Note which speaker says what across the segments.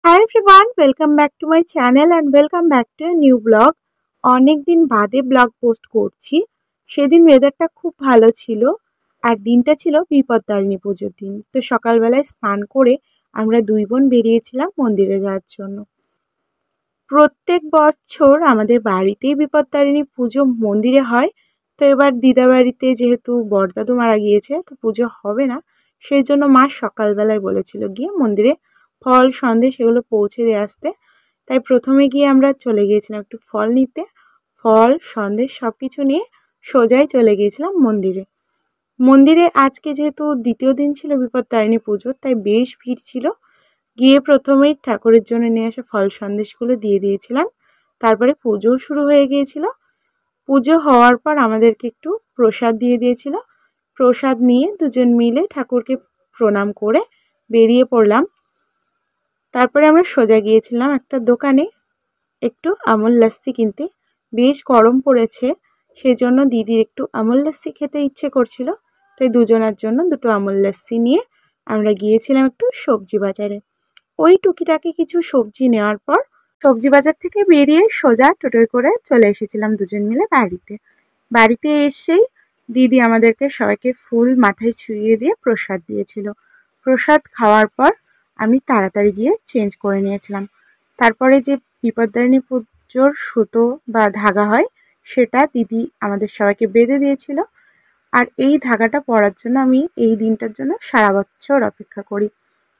Speaker 1: Hi everyone, welcome back to my channel and welcome back to a new vlog. অনেক দিন বাদে blog post করছি। সেদিন ওয়েদারটা খুব ভালো ছিল আর দিনটা ছিল বিপত্তারিণী পুজোর দিন। তো সকালবেলায় স্নান করে আমরা দুই বোন বেরিয়েছিলাম মন্দিরে যাওয়ার জন্য। প্রত্যেক বছর আমাদের বাড়িতেই বিপত্তারিণী পুজো মন্দিরে হয়। তো এবার দিদা বাড়িতে যেহেতু বড়দাদু মারা গিয়েছে তো পুজো হবে না, সেই জন্য মা সকালবেলায় বলেছিল গিয়ে মন্দিরে ফল সন্দেশ এগুলো পৌঁছে দিয়ে আসতে। তাই প্রথমে গিয়ে আমরা চলে গিয়েছিলাম একটু ফল নিতে। ফল সন্দেশ সব কিছু নিয়ে সোজাই চলে গিয়েছিলাম মন্দিরে। মন্দিরে আজকে যেহেতু দ্বিতীয় দিন ছিল বিপত্তারিণী পুজোর, তাই বেশ ভিড় ছিল। গিয়ে প্রথমেই ঠাকুরের জন্য নিয়ে আসা ফল সন্দেশগুলো দিয়ে দিয়েছিলাম। তারপরে পুজোও শুরু হয়ে গিয়েছিল। পুজো হওয়ার পর আমাদেরকে একটু প্রসাদ দিয়ে দিয়েছিল। প্রসাদ নিয়ে দুজন মিলে ঠাকুরকে প্রণাম করে বেরিয়ে পড়লাম। তারপরে আমরা সোজা গিয়েছিলাম একটা দোকানে একটু আমুল লাস্সি কিনতে। বেশ গরম পড়েছে, সেই জন্য দিদির একটু আমুল লাস্সি খেতে ইচ্ছে করছিল। তাই দুজনের জন্য দুটো আমুল লাস্সি নিয়ে আমরা গিয়েছিলাম একটু সবজি বাজারে। ওই টুকিটাকি কিছু সবজি নেওয়ার পর সবজি বাজার থেকে বেরিয়ে সোজা টোটোয় করে চলে এসেছিলাম দুজন মিলে বাড়িতে। বাড়িতে এসেই দিদি আমাদেরকে সবাইকে ফুল মাথায় ছুঁয়ে দিয়ে প্রসাদ দিয়েছিল। প্রসাদ খাওয়ার পর আমি তাড়াতাড়ি গিয়ে চেঞ্জ করে নিয়েছিলাম। তারপরে যে বিপত্তারিণী পুজোর সুতো বা ধাগা হয় সেটা দিদি আমাদের সবাইকে বেঁধে দিয়েছিল। আর এই ধাগাটা পরার জন্য আমি এই দিনটার জন্য সারা বছর অপেক্ষা করি।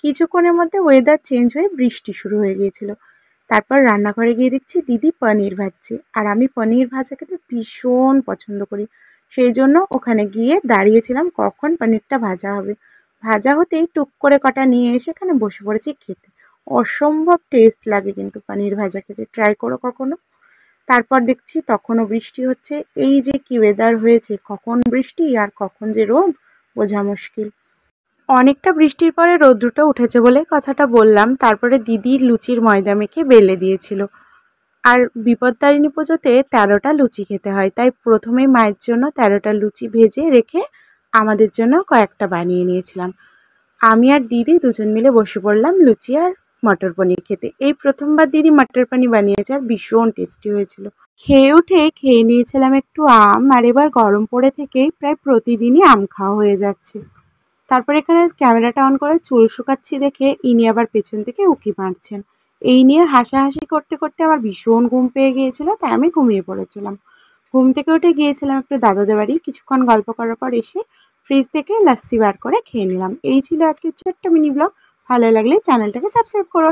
Speaker 1: কিছুক্ষণের মধ্যে ওয়েদার চেঞ্জ হয়ে বৃষ্টি শুরু হয়ে গিয়েছিল। তারপর রান্নাঘরে গিয়ে দেখছি দিদি পনির ভাজছে, আর আমি পনির ভাজা খেতে ভীষণ পছন্দ করি। সেই জন্য ওখানে গিয়ে দাঁড়িয়েছিলাম কখন পনিরটা ভাজা হবে। ভাজা হতেই টুক করে কটা নিয়ে এসে এখানে বসে পড়েছি খেতে। অসম্ভব টেস্ট লাগে কিন্তু পনির ভাজা খেতে, ট্রাই করো কখনো। তারপর দেখছি তখনও বৃষ্টি হচ্ছে। এই যে কি ওয়েদার হয়েছে, কখন বৃষ্টি আর কখন যে রোদ বোঝা মুশকিল। অনেকটা বৃষ্টির পরে রৌদ্রটা উঠেছে বলে কথাটা বললাম। তারপরে দিদি লুচির ময়দা মেখে বেলে দিয়েছিল। আর বিপত্তারিণী পুজোতে 13টা লুচি খেতে হয়, তাই প্রথমে মায়ের জন্য 13টা লুচি ভেজে রেখে আমাদের জন্য কয়েকটা বানিয়ে নিয়েছিলাম। আমি আর দিদি দুজন মিলে বসে পড়লাম লুচি আর মটর পনির খেতে। এই প্রথমবার দিদি মটর পনির বানিয়েছে আর ভীষণ টেস্টি হয়েছিল। খেয়ে নিয়েছিলাম একটু আম, আর এবার গরম পড়ে থেকেই প্রায় প্রতিদিনই আম খাওয়া হয়ে যাচ্ছে। তারপর এখানে ক্যামেরাটা অন করে চুল শুকাচ্ছি দেখে ইনি আবার পেছন থেকে উঁকি মারছেন। এই নিয়ে হাসাহাসি করতে করতে আমার ভীষণ ঘুম পেয়ে গিয়েছিল, তাই আমি ঘুমিয়ে পড়েছিলাম। ঘুম থেকে উঠে গিয়েছিলাম একটু দাদাদের বাড়ি। কিছুক্ষণ গল্প করার পর এসে ফ্রিজ থেকে লাস্সি বার করে খেয়ে নিলাম। এই ছিল আজকের ছোট্ট মিনি ব্লগ। ভালো লাগলে চ্যানেলটাকে সাবস্ক্রাইব করো।